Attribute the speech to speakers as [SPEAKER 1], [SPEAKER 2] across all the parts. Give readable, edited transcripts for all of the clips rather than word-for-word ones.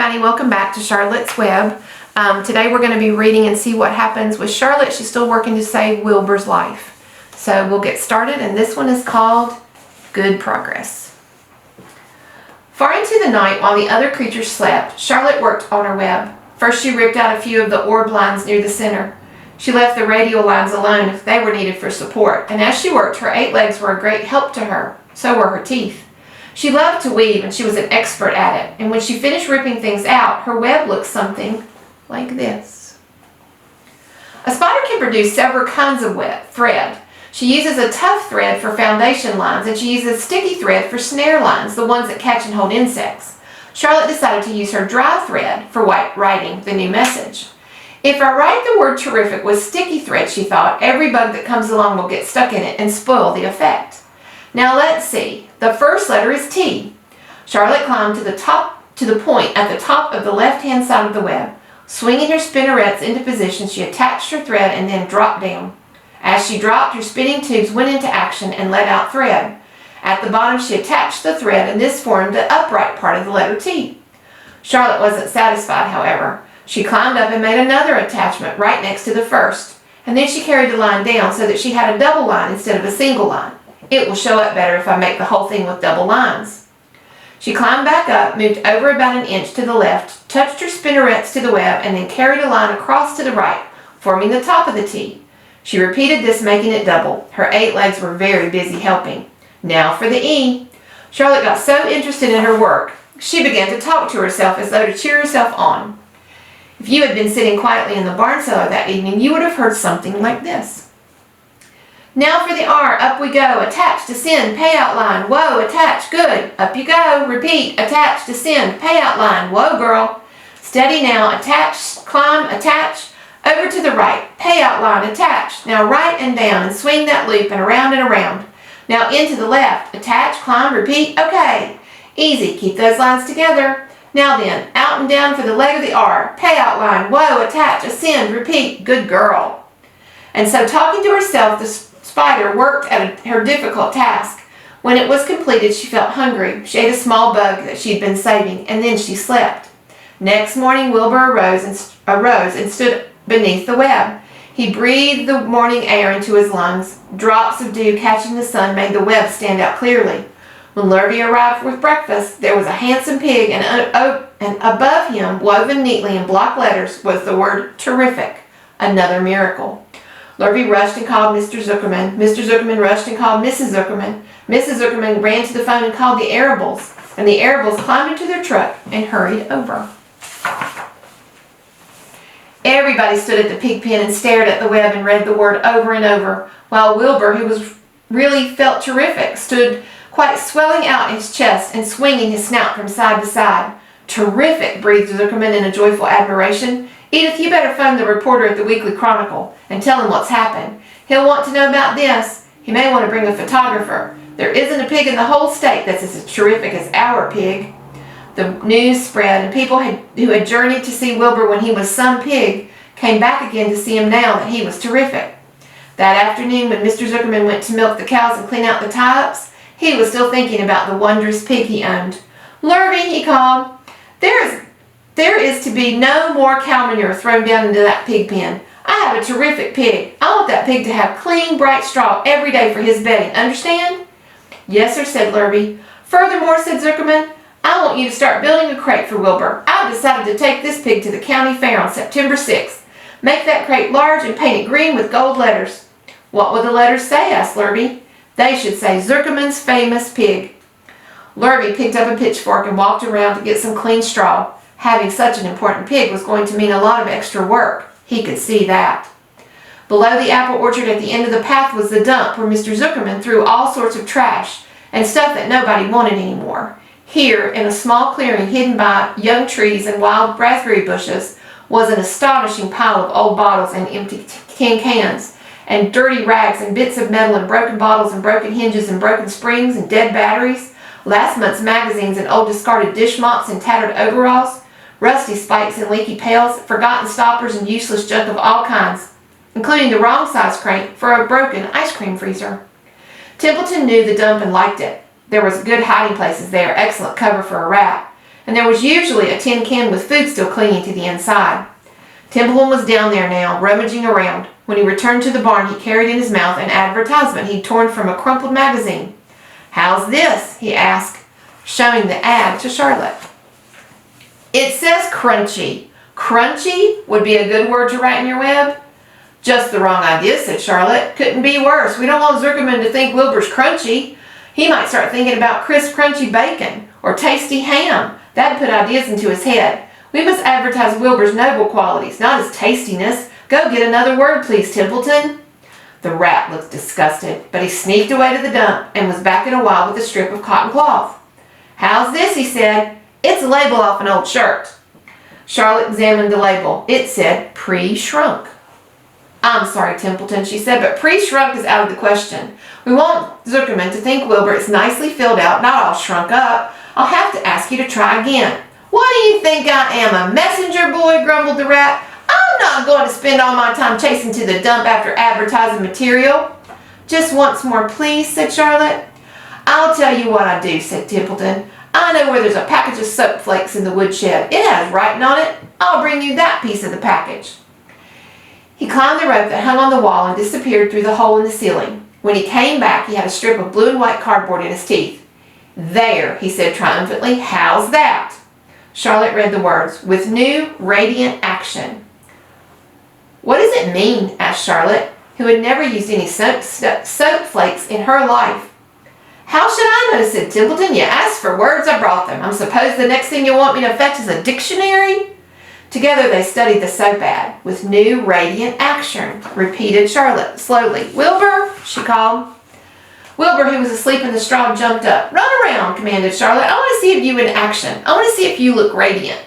[SPEAKER 1] everybody, welcome back to Charlotte's Web. Today we're going to be reading and see what happens with Charlotte. She's still working to save Wilbur's life. So we'll get started, and this one is called Good Progress. Far into the night, while the other creatures slept, Charlotte worked on her web. First she ripped out a few of the orb lines near the center. She left the radial lines alone if they were needed for support, and as she worked, her 8 legs were a great help to her. So were her teeth. She loved to weave, and she was an expert at it, and when she finished ripping things out, her web looked something like this. A spider can produce several kinds of thread. She uses a tough thread for foundation lines, and she uses sticky thread for snare lines, the ones that catch and hold insects. Charlotte decided to use her dry thread for writing the new message. If I write the word terrific with sticky thread, she thought, every bug that comes along will get stuck in it and spoil the effect. Now let's see. The first letter is T. Charlotte climbed to the point at the top of the left-hand side of the web. Swinging her spinnerets into position, she attached her thread and then dropped down. As she dropped, her spinning tubes went into action and let out thread. At the bottom, she attached the thread, and this formed the upright part of the letter T. Charlotte wasn't satisfied, however. She climbed up and made another attachment right next to the first, and then she carried the line down so that she had a double line instead of a single line. It will show up better if I make the whole thing with double lines. She climbed back up, moved over about an inch to the left, touched her spinnerets to the web, and then carried a line across to the right, forming the top of the T. She repeated this, making it double. Her 8 legs were very busy helping. Now for the E. Charlotte got so interested in her work, she began to talk to herself as though to cheer herself on. If you had been sitting quietly in the barn cellar that evening, you would have heard something like this. Now for the R, up we go, attach, descend, payout line, whoa, attach, good, up you go, repeat, attach, descend, payout line, whoa girl, steady now, attach, climb, attach, over to the right, payout line, attach, now right and down and swing that loop and around, now into the left, attach, climb, repeat, okay, easy, keep those lines together, now then, out and down for the leg of the R, payout line, whoa, attach, ascend, repeat, good girl. And so talking to herself, the spider worked at her difficult task. When it was completed, she felt hungry. She ate a small bug that she'd been saving, and then she slept. Next morning, Wilbur arose and stood beneath the web. He breathed the morning air into his lungs. Drops of dew catching the sun made the web stand out clearly. When Lurvy arrived with breakfast, there was a handsome pig, and above him, woven neatly in block letters, was the word terrific, another miracle. Lurvy rushed and called Mr. Zuckerman. Mr. Zuckerman rushed and called Mrs. Zuckerman. Mrs. Zuckerman ran to the phone and called the Arables, and the Arables climbed into their truck and hurried over. Everybody stood at the pig pen and stared at the web and read the word over and over, while Wilbur, who really felt terrific, stood quite swelling out his chest and swinging his snout from side to side. Terrific, breathed Zuckerman in a joyful admiration. Edith, you better phone the reporter at the Weekly Chronicle and tell him what's happened. He'll want to know about this. He may want to bring a photographer. There isn't a pig in the whole state that's as terrific as our pig. The news spread, and people who had journeyed to see Wilbur when he was some pig came back again to see him now that he was terrific. That afternoon, when Mr. Zuckerman went to milk the cows and clean out the tie-ups, he was still thinking about the wondrous pig he owned. Lurvy, he called, there is to be no more cow manure thrown down into that pig pen. I have a terrific pig. I want that pig to have clean, bright straw every day for his bedding. Understand? Yes, sir, said Lurvy. Furthermore, said Zuckerman, I want you to start building a crate for Wilbur. I've decided to take this pig to the county fair on September 6th. Make that crate large and paint it green with gold letters. What will the letters say? Asked Lurvy. They should say Zuckerman's famous pig. Lurvy picked up a pitchfork and walked around to get some clean straw. Having such an important pig was going to mean a lot of extra work. He could see that. Below the apple orchard at the end of the path was the dump where Mr. Zuckerman threw all sorts of trash and stuff that nobody wanted anymore. Here, in a small clearing hidden by young trees and wild raspberry bushes, was an astonishing pile of old bottles and empty tin cans, and dirty rags and bits of metal and broken bottles and broken hinges and broken springs and dead batteries, last month's magazines and old discarded dish mops and tattered overalls, rusty spikes and leaky pails, forgotten stoppers and useless junk of all kinds, including the wrong size crank for a broken ice cream freezer. Templeton knew the dump and liked it. There was good hiding places there, excellent cover for a rat. and there was usually a tin can with food still clinging to the inside. Templeton was down there now, rummaging around. When he returned to the barn, he carried in his mouth an advertisement he'd torn from a crumpled magazine. "How's this?" he asked, showing the ad to Charlotte. "It says crunchy. Crunchy would be a good word to write in your web." "Just the wrong idea," said Charlotte. "Couldn't be worse. We don't want Zuckerman to think Wilbur's crunchy. He might start thinking about crisp, crunchy bacon or tasty ham. That'd put ideas into his head. We must advertise Wilbur's noble qualities, not his tastiness. Go get another word, please, Templeton." The rat looked disgusted, but he sneaked away to the dump and was back in a while with a strip of cotton cloth. "How's this?" he said. "It's a label off an old shirt." Charlotte examined the label. It said pre-shrunk. "I'm sorry, Templeton," she said, "but pre-shrunk is out of the question. We want Zuckerman to think Wilbur is nicely filled out, not all shrunk up. I'll have to ask you to try again." "What do you think I am, a messenger boy?" grumbled the rat. "I'm not going to spend all my time chasing to the dump after advertising material." "Just once more, please," said Charlotte. "I'll tell you what I do," said Templeton. "I know where there's a package of soap flakes in the woodshed. It has writing on it. I'll bring you that piece of the package." He climbed the rope that hung on the wall and disappeared through the hole in the ceiling. When he came back, he had a strip of blue and white cardboard in his teeth. "There," he said triumphantly. "How's that?" Charlotte read the words, "With new, radiant action." "What does it mean?" asked Charlotte, who had never used any soap flakes in her life. "How should I know?" said Templeton. "You asked for words, I brought them. I suppose the next thing you want me to fetch is a dictionary?" Together they studied the soap ad. "With new, radiant action," repeated Charlotte slowly. "Wilbur," she called. Wilbur, who was asleep in the straw, jumped up. "Run around," commanded Charlotte. "I want to see you in action. I want to see if you look radiant."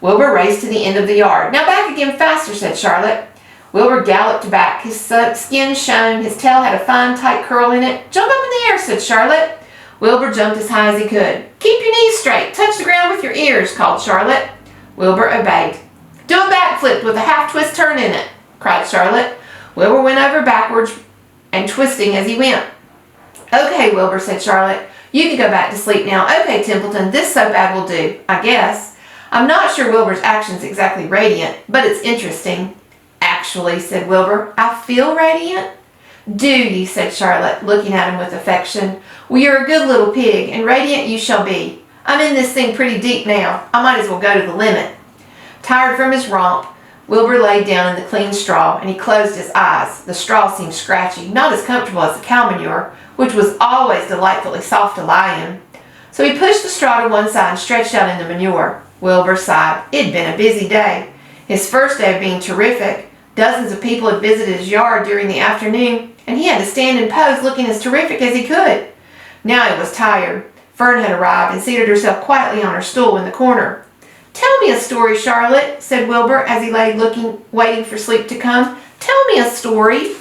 [SPEAKER 1] Wilbur raced to the end of the yard. "Now back again faster," said Charlotte. Wilbur galloped back. His skin shone. His tail had a fine, tight curl in it. "Jump up in the air," said Charlotte. Wilbur jumped as high as he could. "Keep your knees straight. Touch the ground with your ears," called Charlotte. Wilbur obeyed. "Do a backflip with a half-twist turn in it," cried Charlotte. Wilbur went over backwards and twisting as he went. "Okay, Wilbur," said Charlotte. "You can go back to sleep now." "Okay, Templeton, this soap ad will do, I guess. I'm not sure Wilbur's action's exactly radiant, but it's interesting." "Actually," said Wilbur, "I feel radiant." "Do you?" said Charlotte, looking at him with affection. "Well, you're a good little pig, and radiant you shall be. I'm in this thing pretty deep now. I might as well go to the limit." Tired from his romp, Wilbur laid down in the clean straw, and he closed his eyes. The straw seemed scratchy, not as comfortable as the cow manure, which was always delightfully soft to lie in. So he pushed the straw to one side and stretched out in the manure. Wilbur sighed. It'd been a busy day. His first day of being terrific. Dozens of people had visited his yard during the afternoon, and he had to stand and pose looking as terrific as he could. Now he was tired. Fern had arrived and seated herself quietly on her stool in the corner. "Tell me a story, Charlotte," said Wilbur as he lay waiting for sleep to come. "Tell me a story."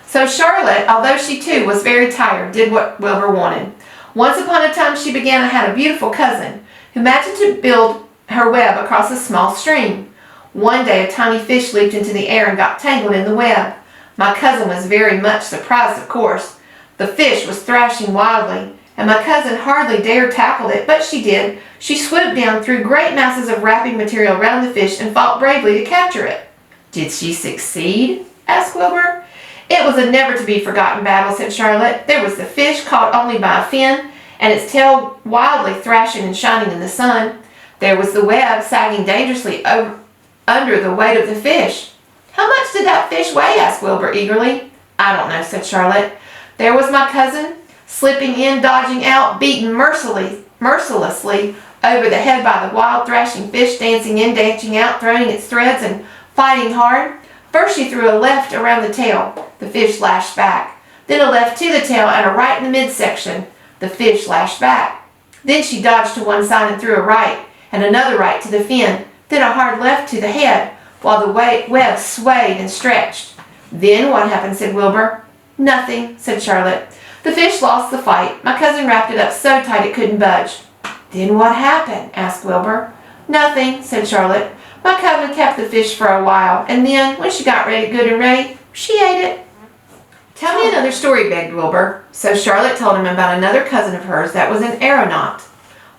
[SPEAKER 1] So Charlotte, although she too was very tired, did what Wilbur wanted. Once upon a time she began and had a beautiful cousin who imagined to build her web across a small stream. One day a tiny fish leaped into the air and got tangled in the web. My cousin was very much surprised, of course. The fish was thrashing wildly, and my cousin hardly dared tackle it, but she did. She swooped down through great masses of wrapping material around the fish and fought bravely to capture it. "Did she succeed?" asked Wilbur. "It was a never-to-be-forgotten battle," said Charlotte. "There was the fish caught only by a fin, and its tail wildly thrashing and shining in the sun. There was the web sagging dangerously under the weight of the fish." "How much did that fish weigh?" asked Wilbur eagerly. "I don't know," said Charlotte. "There was my cousin, slipping in, dodging out, beaten mercilessly over the head by the wild thrashing fish, dancing in, dancing out, throwing its threads and fighting hard. First she threw a left around the tail. The fish lashed back. Then a left to the tail and a right in the midsection. The fish lashed back. Then she dodged to one side and threw a right, and another right to the fin. Then a hard left to the head, while the web swayed and stretched." "Then what happened?" said Wilbur. "Nothing," said Charlotte. "The fish lost the fight. My cousin wrapped it up so tight it couldn't budge." "Then what happened?" asked Wilbur. "Nothing," said Charlotte. "My cousin kept the fish for a while, and then, when she got good and ready, she ate it." Tell me another story, begged Wilbur. So Charlotte told him about another cousin of hers that was an aeronaut.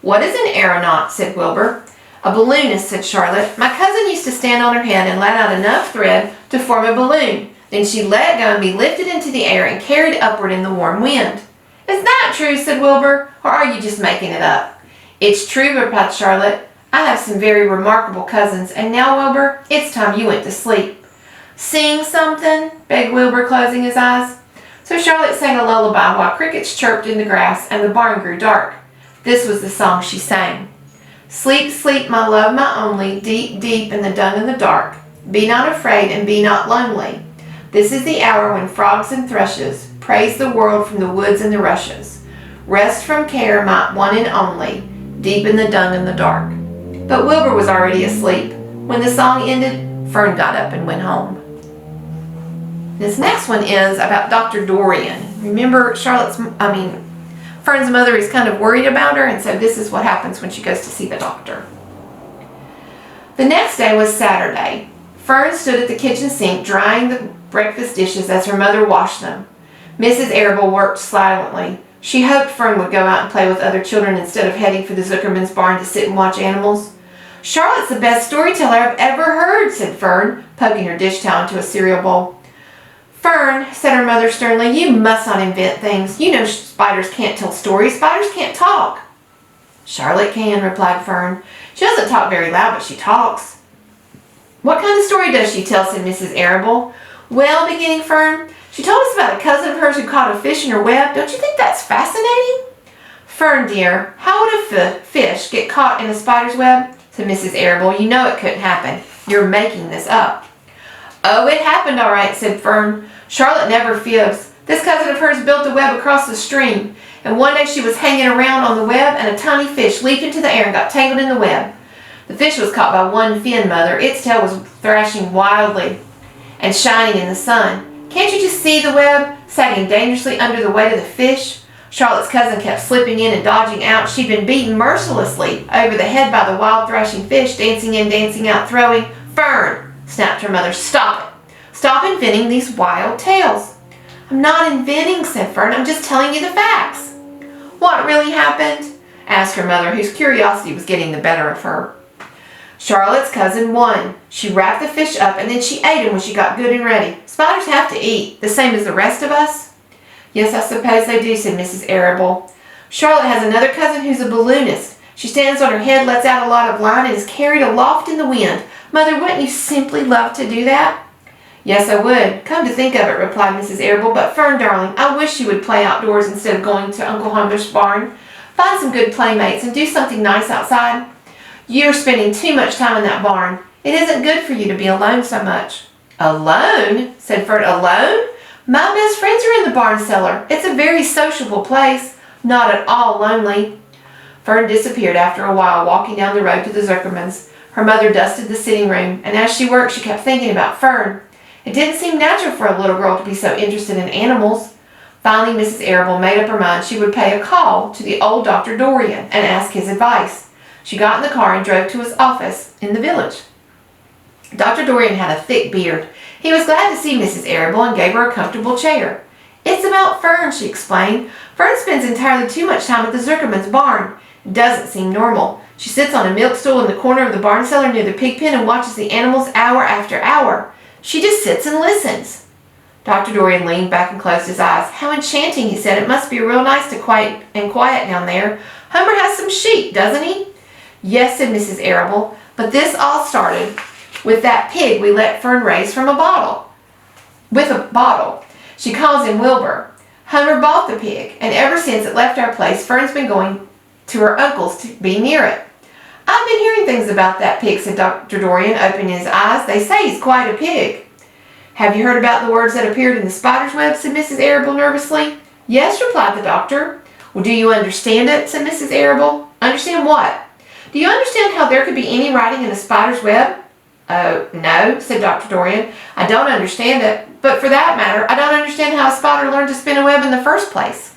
[SPEAKER 1] What is an aeronaut? Said Wilbur. A balloonist, said Charlotte. My cousin used to stand on her head and let out enough thread to form a balloon. Then she'd let go and be lifted into the air and carried upward in the warm wind. Is that true? Said Wilbur. Or are you just making it up? It's true, replied Charlotte. I have some very remarkable cousins, and now, Wilbur, it's time you went to sleep. Sing something, begged Wilbur, closing his eyes. So Charlotte sang a lullaby while crickets chirped in the grass and the barn grew dark. This was the song she sang. Sleep, sleep, my love, my only, deep, deep in the dung and the dark. Be not afraid and be not lonely. This is the hour when frogs and thrushes praise the world from the woods and the rushes. Rest from care, my one and only, deep in the dung and the dark. But Wilbur was already asleep. When the song ended, Fern got up and went home. This next one is about Dr. Dorian. Remember, Fern's mother is kind of worried about her, and so this is what happens when she goes to see the doctor. The next day was Saturday. Fern stood at the kitchen sink drying the breakfast dishes as her mother washed them. Mrs. Arable worked silently. She hoped Fern would go out and play with other children instead of heading for the Zuckerman's barn to sit and watch animals. Charlotte's the best storyteller I've ever heard, said Fern, poking her dish towel into a cereal bowl. Fern, said her mother sternly, you must not invent things. You know spiders can't tell stories. Spiders can't talk. Charlotte can, replied Fern. She doesn't talk very loud, but she talks. What kind of story does she tell, said Mrs. Arable. Well, beginning Fern, she told us about a cousin of hers who caught a fish in her web. Don't you think that's fascinating? Fern, dear, how would a fish get caught in a spider's web? Said Mrs. Arable. You know it couldn't happen. You're making this up. Oh, it happened all right, said Fern. Charlotte never fibs. This cousin of hers built a web across the stream, and one day she was hanging around on the web, and a tiny fish leaped into the air and got tangled in the web. The fish was caught by one fin, Mother. Its tail was thrashing wildly and shining in the sun. Can't you just see the web sagging dangerously under the weight of the fish? Charlotte's cousin kept slipping in and dodging out. She'd been beaten mercilessly over the head by the wild thrashing fish, dancing in, dancing out, throwing. Fern, snapped her mother, stop it. Stop inventing these wild tales. I'm not inventing, said Fern. I'm just telling you the facts. What really happened? Asked her mother, whose curiosity was getting the better of her. Charlotte's cousin won. She wrapped the fish up and then she ate him when she got good and ready. Spiders have to eat, the same as the rest of us. Yes, I suppose they do, said Mrs. Arable. Charlotte has another cousin who's a balloonist. She stands on her head, lets out a lot of line, and is carried aloft in the wind. Mother, wouldn't you simply love to do that? Yes, I would. Come to think of it, replied Mrs. Arable. But Fern, darling, I wish you would play outdoors instead of going to Uncle Humber's barn. Find some good playmates and do something nice outside. You're spending too much time in that barn. It isn't good for you to be alone so much. Alone? Said Fern. Alone? My best friends are in the barn cellar. It's a very sociable place. Not at all lonely. Fern disappeared after a while, walking down the road to the Zuckermans. Her mother dusted the sitting room, and as she worked, she kept thinking about Fern. It didn't seem natural for a little girl to be so interested in animals. Finally, Mrs. Arable made up her mind she would pay a call to the old Dr. Dorian and ask his advice. She got in the car and drove to his office in the village. Dr. Dorian had a thick beard. He was glad to see Mrs. Arable and gave her a comfortable chair. It's about Fern, she explained. Fern spends entirely too much time at the Zuckerman's barn. It doesn't seem normal. She sits on a milk stool in the corner of the barn cellar near the pig pen and watches the animals hour after hour. She just sits and listens. Dr. Dorian leaned back and closed his eyes. How enchanting, he said. It must be real nice to quiet down there. Homer has some sheep, doesn't he? Yes, said Mrs. Arable, but this all started with that pig we let Fern raise from a bottle. With a bottle. She calls him Wilbur. Homer bought the pig, and ever since it left our place, Fern's been going to her uncle's to be near it. I've been hearing things about that pig, said Dr. Dorian, opening his eyes. They say he's quite a pig. Have you heard about the words that appeared in the spider's web, said Mrs. Arable nervously. Yes, replied the doctor. Well, do you understand it, said Mrs. Arable. Understand what? Do you understand how there could be any writing in a spider's web? Oh, no, said Dr. Dorian. I don't understand it, but for that matter, I don't understand how a spider learned to spin a web in the first place.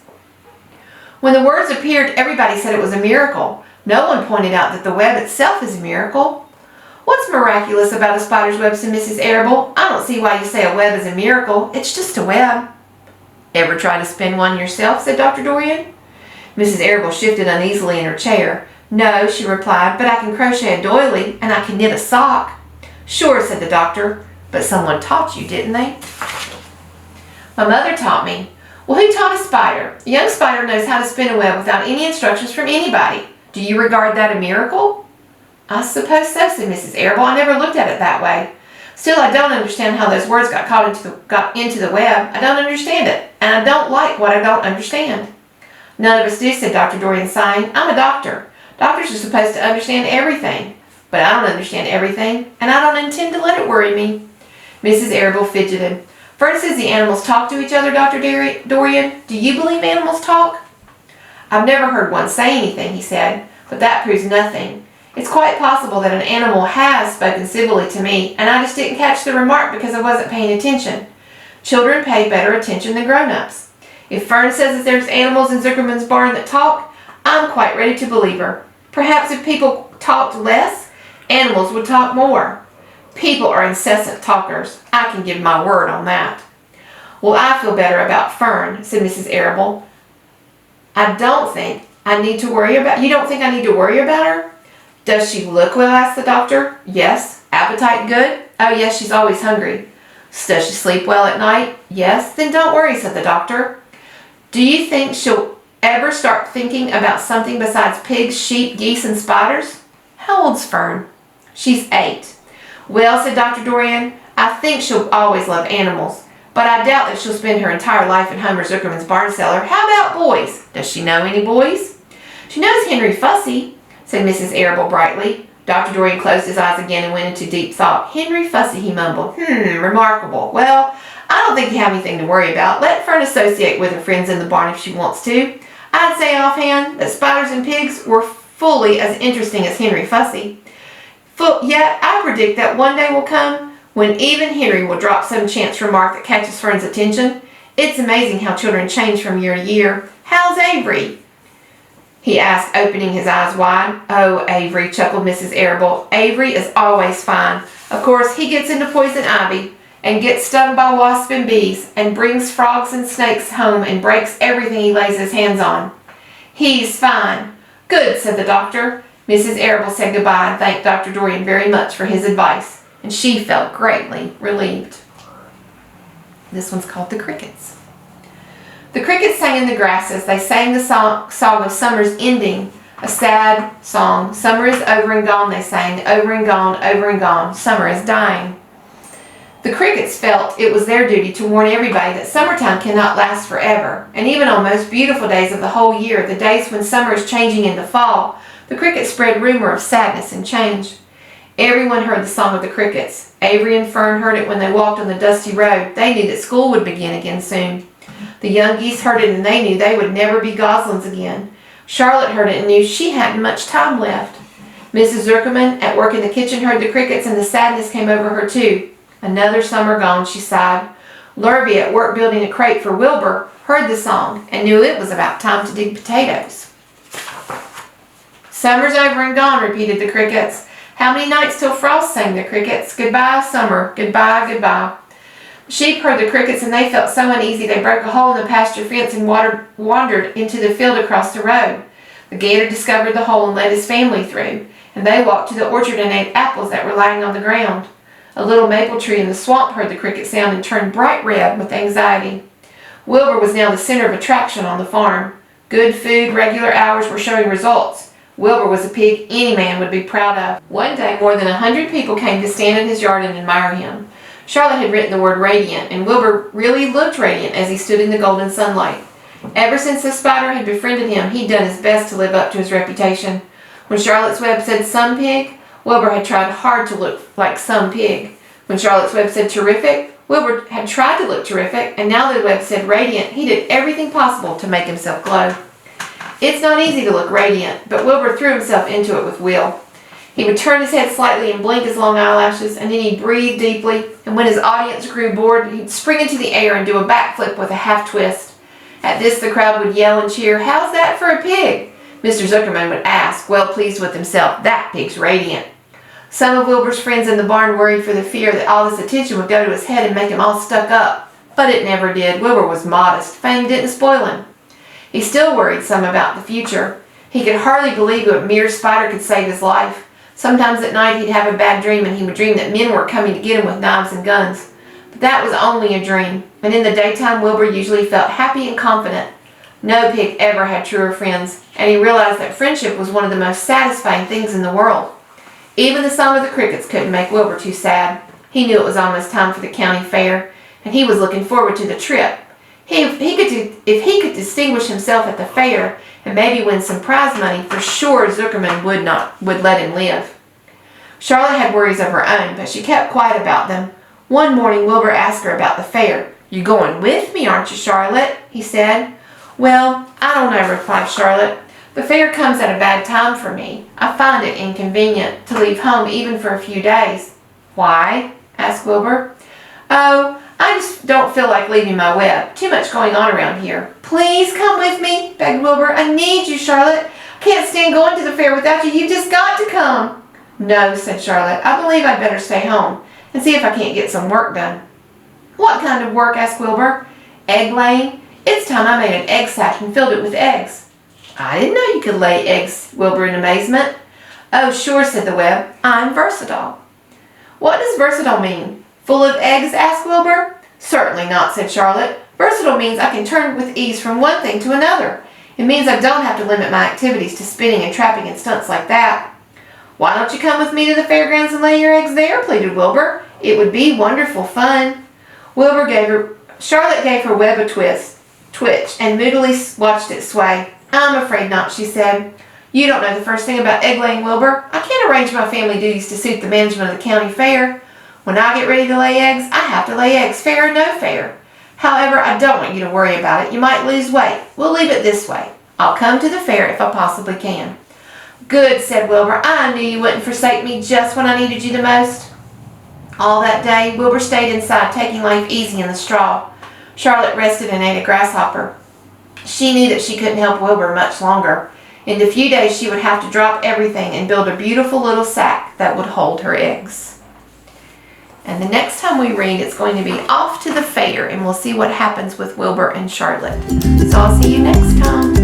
[SPEAKER 1] When the words appeared, everybody said it was a miracle. No one pointed out that the web itself is a miracle. What's miraculous about a spider's web, said Mrs. Arable? I don't see why you say a web is a miracle. It's just a web. Ever try to spin one yourself? Said Dr. Dorian. Mrs. Arable shifted uneasily in her chair. No, she replied, but I can crochet a doily and I can knit a sock. Sure, said the doctor, but someone taught you, didn't they? My mother taught me. Well, who taught a spider? A young spider knows how to spin a web without any instructions from anybody. Do you regard that a miracle? I suppose so, said Mrs. Arable. I never looked at it that way. Still, I don't understand how those words got into the web. I don't understand it, and I don't like what I don't understand. None of us do, said Dr. Dorian, sighing. I'm a doctor. Doctors are supposed to understand everything, but I don't understand everything, and I don't intend to let it worry me. Mrs. Arable fidgeted. Fern says the animals talk to each other, Dr. Dorian. Do you believe animals talk? I've never heard one say anything, he said, but that proves nothing. It's quite possible that an animal has spoken civilly to me, and I just didn't catch the remark because I wasn't paying attention. Children pay better attention than grown-ups. If Fern says that there's animals in Zuckerman's barn that talk, I'm quite ready to believe her. Perhaps if people talked less, animals would talk more. People are incessant talkers. I can give my word on that. Well, I feel better about Fern, said Mrs. Arable. You don't think I need to worry about her? Does she look well? Asked the doctor. Yes. Appetite good? Oh, yes, she's always hungry. Does she sleep well at night? Yes. Then don't worry, said the doctor. Do you think she'll ever start thinking about something besides pigs, sheep, geese, and spiders? How old's Fern? She's 8. Well, said Dr. Dorian, I think she'll always love animals, but I doubt that she'll spend her entire life in Homer Zuckerman's barn cellar. How about boys? Does she know any boys? She knows Henry Fussy, said Mrs. Arable brightly. Dr. Dorian closed his eyes again and went into deep thought. Henry Fussy, he mumbled. Remarkable. Well, I don't think you have anything to worry about. Let Fern associate with her friends in the barn if she wants to. I'd say offhand that spiders and pigs were fully as interesting as Henry Fussy. Yet I predict that one day will come when even Henry will drop some chance remark that catches Fern's attention. It's amazing how children change from year to year. How's Avery? He asked, opening his eyes wide. Oh, Avery, chuckled Mrs. Arable. Avery is always fine. Of course, he gets into poison ivy and gets stung by wasps and bees and brings frogs and snakes home and breaks everything he lays his hands on. He's fine. Good, said the doctor. Mrs. Arable said goodbye and thanked Dr. Dorian very much for his advice, and she felt greatly relieved. This one's called The Crickets. The crickets sang in the grasses. They sang the song of summer's ending, a sad song. Summer is over and gone, they sang, over and gone, over and gone. Summer is dying. The crickets felt it was their duty to warn everybody that summertime cannot last forever, and even on most beautiful days of the whole year, the days when summer is changing into fall, the crickets spread rumor of sadness and change. Everyone heard the song of the crickets. Avery and Fern heard it when they walked on the dusty road. They knew that school would begin again soon. The young geese heard it and they knew they would never be goslings again. Charlotte heard it and knew she hadn't much time left. Mrs. Zuckerman, at work in the kitchen, heard the crickets and the sadness came over her too. Another summer gone, she sighed. Lurvy, at work building a crate for Wilbur, heard the song and knew it was about time to dig potatoes. Summer's over and gone, repeated the crickets. How many nights till frost, sang the crickets. Goodbye, summer. Goodbye, goodbye. The sheep heard the crickets and they felt so uneasy they broke a hole in the pasture fence and wandered into the field across the road. The gator discovered the hole and led his family through, and they walked to the orchard and ate apples that were lying on the ground. A little maple tree in the swamp heard the cricket sound and turned bright red with anxiety. Wilbur was now the center of attraction on the farm. Good food, regular hours were showing results. Wilbur was a pig any man would be proud of. One day, more than 100 people came to stand in his yard and admire him. Charlotte had written the word radiant, and Wilbur really looked radiant as he stood in the golden sunlight. Ever since the spider had befriended him, he'd done his best to live up to his reputation. When Charlotte's Web said some pig, Wilbur had tried hard to look like some pig. When Charlotte's Web said terrific, Wilbur had tried to look terrific, and now that Web said radiant, he did everything possible to make himself glow. It's not easy to look radiant, but Wilbur threw himself into it with will. He would turn his head slightly and blink his long eyelashes, and then he'd breathe deeply, and when his audience grew bored, he'd spring into the air and do a backflip with a half twist. At this, the crowd would yell and cheer, "How's that for a pig?" Mr. Zuckerman would ask, well pleased with himself, "That pig's radiant." Some of Wilbur's friends in the barn worried for the fear that all this attention would go to his head and make him all stuck up. But it never did. Wilbur was modest. Fame didn't spoil him. He still worried some about the future. He could hardly believe a mere spider could save his life. Sometimes at night he'd have a bad dream, and he would dream that men were coming to get him with knives and guns. But that was only a dream, and in the daytime Wilbur usually felt happy and confident. No pig ever had truer friends, and he realized that friendship was one of the most satisfying things in the world. Even the song of the crickets couldn't make Wilbur too sad. He knew it was almost time for the county fair, and he was looking forward to the trip. If he could distinguish himself at the fair and maybe win some prize money, for sure Zuckerman would let him live. Charlotte had worries of her own, but she kept quiet about them. One morning Wilbur asked her about the fair. "You're going with me, aren't you, Charlotte?" he said. "Well, I don't know," replied Charlotte. "The fair comes at a bad time for me. I find it inconvenient to leave home even for a few days." "Why?" asked Wilbur. "Oh, I just don't feel like leaving my web. Too much going on around here." "Please come with me," begged Wilbur. "I need you, Charlotte. I can't stand going to the fair without you. You've just got to come." "No," said Charlotte. "I believe I'd better stay home and see if I can't get some work done." "What kind of work?" asked Wilbur. "Egg laying. It's time I made an egg sack and filled it with eggs." "I didn't know you could lay eggs," Wilbur in amazement. "Oh, sure," said the web. "I'm versatile." "What does versatile mean? Full of eggs?" asked Wilbur. "Certainly not," said Charlotte. "Versatile means I can turn with ease from one thing to another. It means I don't have to limit my activities to spinning and trapping and stunts like that." "Why don't you come with me to the fairgrounds and lay your eggs there?" pleaded Wilbur. "It would be wonderful fun." Charlotte gave her web a twitch, and moodily watched it sway. "I'm afraid not," she said. "You don't know the first thing about egg laying, Wilbur. I can't arrange my family duties to suit the management of the county fair. When I get ready to lay eggs, I have to lay eggs, fair or no fair. However, I don't want you to worry about it. You might lose weight. We'll leave it this way. I'll come to the fair if I possibly can." "Good," said Wilbur. "I knew you wouldn't forsake me just when I needed you the most." All that day, Wilbur stayed inside, taking life easy in the straw. Charlotte rested and ate a grasshopper. She knew that she couldn't help Wilbur much longer. In a few days, she would have to drop everything and build a beautiful little sack that would hold her eggs. And the next time we read, it's going to be off to the fair, and we'll see what happens with Wilbur and Charlotte. So I'll see you next time.